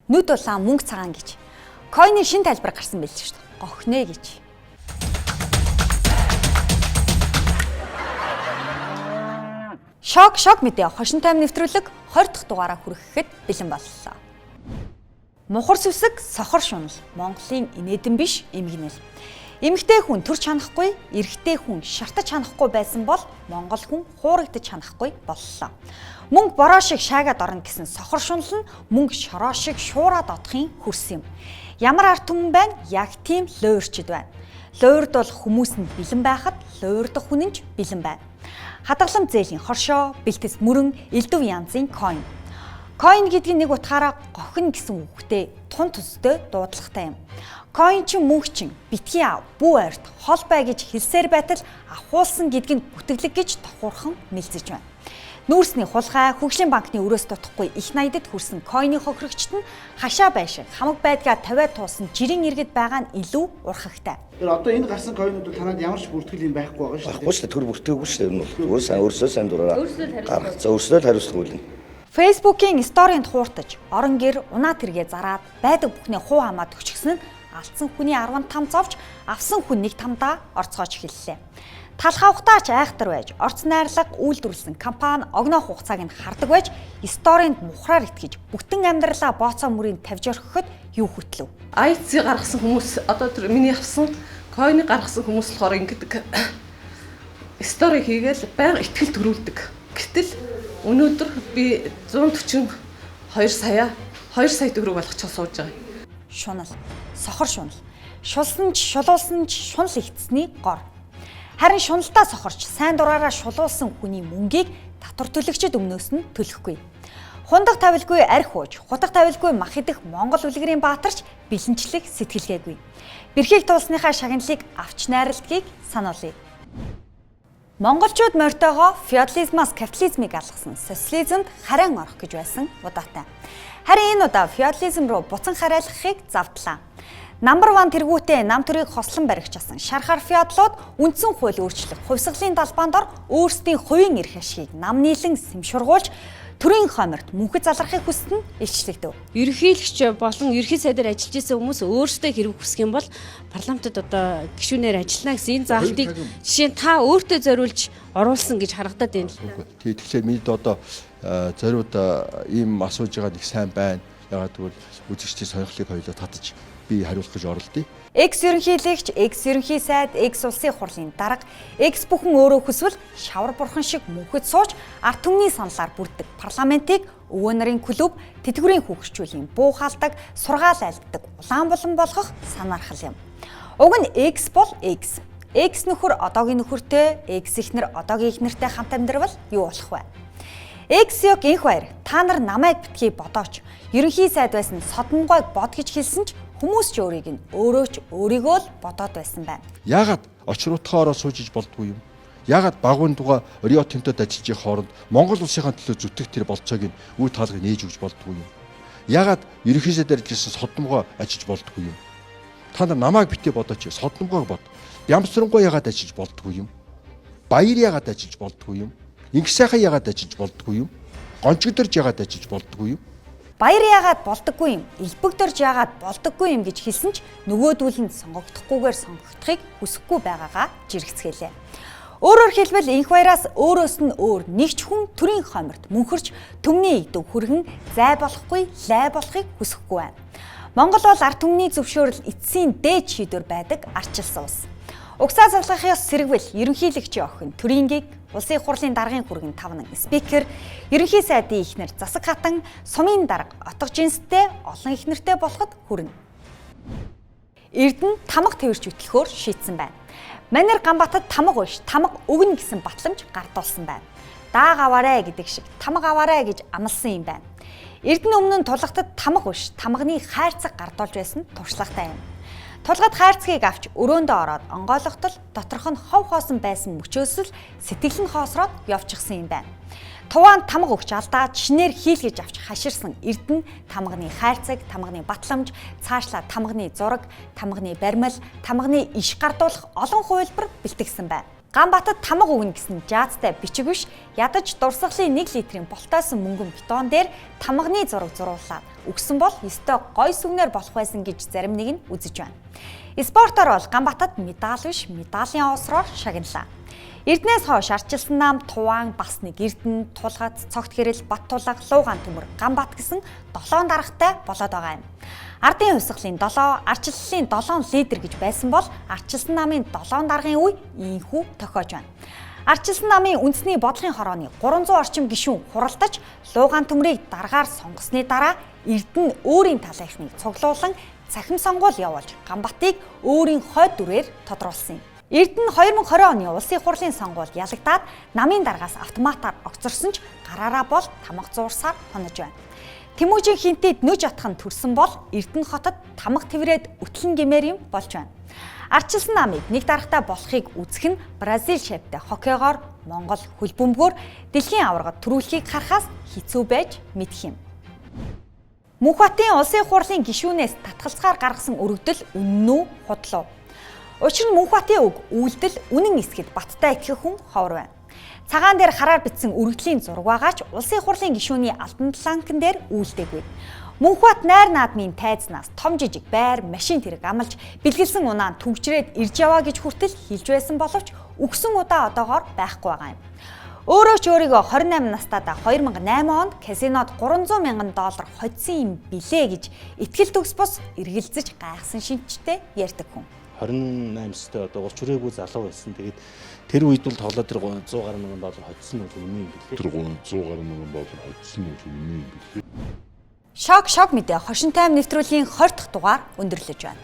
Нүд улаан мөнгө цагаан гэж. Койны шин тайлбар гарсан байл шүү дээ. Гохнэ гэж. Шок мэдээ хошин тайм нэвтрүүлэг 20 дахь дугаараа хүрэхэд бэлэн боллоо. Мухар сүсэг, сохор шунал Монголын инээдэн биш эмгэнэл. Эмэгтэй хүн төр чанахгүй, эрэгтэй хүн шартаж чанахгүй байсан бол Монгол хүн хуурагдаж чанахгүй боллоо. Мөнгө бороо шиг шаагаад орно гэсэн сохор шунал нь мөнгө шороо шиг шуураад одохын хөрс юм. Ямар арт түмэн байна? Яг тийм луйрчд байна. Луйрд бол хүмүүс нь бэлэн байхад луйрдах хүн нь ч бэлэн байна. Хадгалам зээлийн хоршоо, бэлтгэс мөрөн, элдв янзын койн. Койн гэдэг нь нэг утгаараа гохин гэсэн үгтэй тун төстэй дуудлагатай юм. Койн чинь мөнгө чинь битгий ав, бүү арт, хол бай гэж хэлсээр байтал ахуулсан гэдгийг бүтэглэг гэж тохуурхан мэлзэж байна. Нүүрсний хулгай, хөгжлийн банкны өрөөс тутахгүй их найдад хүрсэн койны хохирогчд нь хашаа байшиг, хамаг байдгаа тавиад туусан жирийн иргэд байгаа нь илүү урхагтай. Тэр одоо энэ гарсан койнууд бол танад ямар ч бүртгэл юм байхгүй байгаа шүү дээ. Баггүй шүү дээ, төр бүртгээггүй шүү дээ. Өөрөө сайн өөрсдөө сайн дураараа гаргацаа өөрсдөө хариуцлага үлнэ. Фэйсбүүкийн сторинд хууртаж, орон гэр унаа тэргээ зараад байдаг бүхнээ хуу хамаад өчгсөн нь алдсан хүний 15 зовж, авсан хүн нэг тамдаа орцгооч хэллээ. Талхавхтаач айхтар байж, орц найрлага үйлдвэрлэсэн компани огноо хугацааг нь хардаг байж, сторинд мухраар итгэж, бүтэн амьдралаа бооцоо мөрийг тавьж орхиход юу хөтлөв? IC гаргасан хүмүүс одоо тэр миний авсан койны гаргасан хүмүүс болохоор ингэдэг стори хийгээл байнга ихтгэл төрүүлдэг. Гэтэл өнөөдөр би 142 сая төгрөг болгочихсон сууж байгаа. Шунал, сохор шунал. Шулсан ч шулуулсан ч шунал ихтсний гор. Харин шуналдаа сохорч сайн дураараа шулуулсан хүний мөнгийг татвар төлөгчд өмнөөс нь төлөхгүй. Хундаг тавилгүй арх ууж, хутаг тавилгүй мах идэх Монгол үлгэрийн баатарч бэлэнчлэг сэтгэлгээгүй. Бэрхийг туулсныхаа шагналыг авч найралтгийг сануулъя. Монголчууд морьтойгоо феодализмаас капитализмыг алгасан социализмд харин орох гэж байсан удаатай. Харин энэ удаа феодализм руу буцан хараалгахыг завдлаа. Number 1 тэргүүтээ нам төрийг хослон баригчсан шархаар феодлууд үндсэн хууль өөрчлөх, хувьсгалын далбаанд ор өөрсдийн хувийн эрх ашгийг нам нийлэн сэмшургуулж төрийн хойморт мөнхөд залрахыг хүссэн нь илчлэгдэв. Ерөнхийлөгч болон ерөнхий сайдаар ажиллаж байсан хүмүүс өөрсдөө хэрэг хүсэх юм бол парламентод одоо гишүүнээр ажиллана гэсэн энэ заалтыг жишээ нь та өөртөө зориулж оруулсан гэж харагдаад байна л. Тэгэхээр бид одоо зориуд ийм асууж байгаа нэг сайн байна. Ягаад гэвэл үзэгчдийн сонирхлыг хоёулаа татаж би хариулах гэж оролдъё. Экс ерөнхийлөгч, экс ерөнхий сайд, экс улсын хурлын дарга, экс бүхэн өөрөө хүсвэл шавар бурхан шиг мөнхөд сууж ард түмний саналаар бүрддэг парламентыг өвөө нарын клуб, тэтгэврийн хүүхчүүлийн буухаалдаг, сургаал айлддаг улаан булан болгох санаархал юм. Уг нь экс бол экс. Экс нөхөр одоогийн нөхөртэй, экс эхнэр одоогийн эхнэртэй хамт амьдрал юу болох вэ? Экс ёг инх баяр та нар намайг битгий бодооч. Ерөнхий сайд байсан содомгойг бод гэж хэлсэн ч хүмүүс ч өөрийг нь өөрөө ч өөрийгөө л бодоод байсан байна. Яагаад очруудахаараа суужиж болдгүй юм? Яагаад багуун дугаа Рио Тинтод ажиллаж хооронд Монгол улсынхаа төлөө зүтгэх тэр болцоог нь үе таалгыг нээж өгч болдгүй юм? Яагаад ерөнхий сайдаар ажилласан содомгой ажиллаж болдгүй юм? Та нар намайг битгий бодооч. Содомгойг бод. Ямсрангой яагаад ажиллаж болдгүй юм? Баяр яагаад ажиллаж болдгүй юм? Инх сайхан яагаад ажиллаж болдгүй юм? Гончигдорж яагаад ажиллаж болдгүй юм? Баяр яагаад болдоггүй юм? Элбэгдэрж яагаад болдоггүй юм гэж хэлсэн ч нөгөөдүүл нь сонгогдохгүйгээр сонгогдохыг хүсэхгүй байгаагаа жиргцгэлээ. Өөрөөр хэлбэл инх баяраас өөрөөс нь өөр нэг ч хүн төрийн хойморт мөнхөрч төмний идэв хүргэн зай болохгүй, лай болохыг хүсэхгүй байна. Монгол бол ард түмний зөвшөөрөл эцсийн дээд шийдвэр байдаг ардчилсан улс. Угсаа залгах ёс сэргвэл ерөнхийлөгчийн охин төрийнгийг улсын хурлын даргын хүргэн тавнан спикер, ерөнхий сайдын ихнэр засаг хатан, сумын дарга отго жинстэй олон ихнэртэй болоход хүрнэ. Эрдэнэ тамга тэрч хөтлөхөөр шийдсэн байна. Манер Ганбатад тамга уш, тамга өгнө гэсэн батламж гардуулсан байна. Дааг аваарэ гэдэг шиг тамга аваарэ гэж амласан юм байна. Эрдэнэ өмнө нь тулгатад тамга уш, тамганы хайрцаг гардуулж байсан туршлагатай юм. Тулгад хайрцгийг авч өрөөндөө ороод онгойлготол доторх нь хов хоосон байсан мөчөөс л сэтгэл нь хоосроод явчихсан юм байна. Тувaan тамга өгч алдаад шинээр хийлгэж авч хаширсан Эрдэнэ тамганы хайрцаг, тамганы батламж, цаашлаа тамганы зураг, тамганы баримл, тамганы иш гардуулах олон хувилбар бэлтгэсэн байна. Ганбатад тамга өгнө гэсэн жаазтай бичиг биш, ядаж дурсгалын 1 литрийн болтойсон мөнгөн бетон дээр тамганы зураг зурулаад өгсөн бол ёстой гой сүгнэр болох байсан гэж зарим нэг нь үзэж байна. Спортоор бол Ганбатад медаль биш, медалийн осроор шагналаа. Эрдэнэс хойш ардчилсан нам, Туваан, бас нэг Эрдэнэ, Тулгац, Цогт гэрэл, Баттулга, Луугаан төмөр, Ганбат гэсэн 7 даргатай болоод байгаа юм. Ардын хувьсгалын 7, ардчилсан 7 лидер гэж байсан бол ардчилсан намын 7 даргын үе ийхүү тохиож байна. Ардчилсан намын үндэсний бодлогын хорооны 300 орчим гишүүн хуралдаж Луугаан төмрийг даргаар сонгосны дараа Эрдэнэ өөрийн талынхныг цуглуулан цахим сонгуул явуулж Ганбатыг өөрийн хойд дүрээр тодруулсан юм. Эрдэнэ 2020 оны улсын хурлын сонгуульд ялагдаад намын даргаас автоматар огцорсон ч гараараа бол тамга зуурсаар хонож байна. Тэмүүжийн хинтэд нүж атхан төрсөн бол Эрдэнэ хотод тамга тврээд өтлөн гэмээр юм болж байна. Ардчилсан намыг нэг даргатай болохыг үзэх нь Бразил шавьтай хоккейгоор Монгол хөл бөмбөгөөр дэлхийн аваргад төрүүлэхийг харахаас хэцүү байж мэдэх юм. Мөнхбатын улсын хурлын гишүүнээс татгалзгаар гаргасан өргөдөл үнэн үү худлаа. Учир нь Мөнхбатын үг үйлдэл үнэн эсгэд баттай итгэх хүн ховор байна. Цагаан дээр хараар бичсэн өргөдлийн зураг байгаач улсын хурлын гишүүний алтан планкн дээр үйлдэггүй. Мөнхбат найр наадмын тайзнаас том жижиг байр, машин тэрэг амлаж бэлгэлсэн унаанд түгжрээд ирж яваа гэж хүртэл хэлж байсан боловч өгсөн удаа одоогоор байхгүй байгаа юм. Өөрөө ч өөрийгөө 28 настайдаа 2008 онд казинод $300,000 хоцсон юм билээ гэж итгэл төгс бус эргэлзэж гайхсан шинжтэй ярьдаг хүн. 28-стай одоо урч хүрээгүй залуу байсан. Тэгээд тэр үед бол тоглоод тэр $100 мянган хоцсон нь үнэн юм билээ. Тэр $100 мянган хоцсон нь үнэн юм билээ. Шок мэдээ хошин тайм нэвтрүүлгийн 20 дахь дугаар өндөрлөж байна.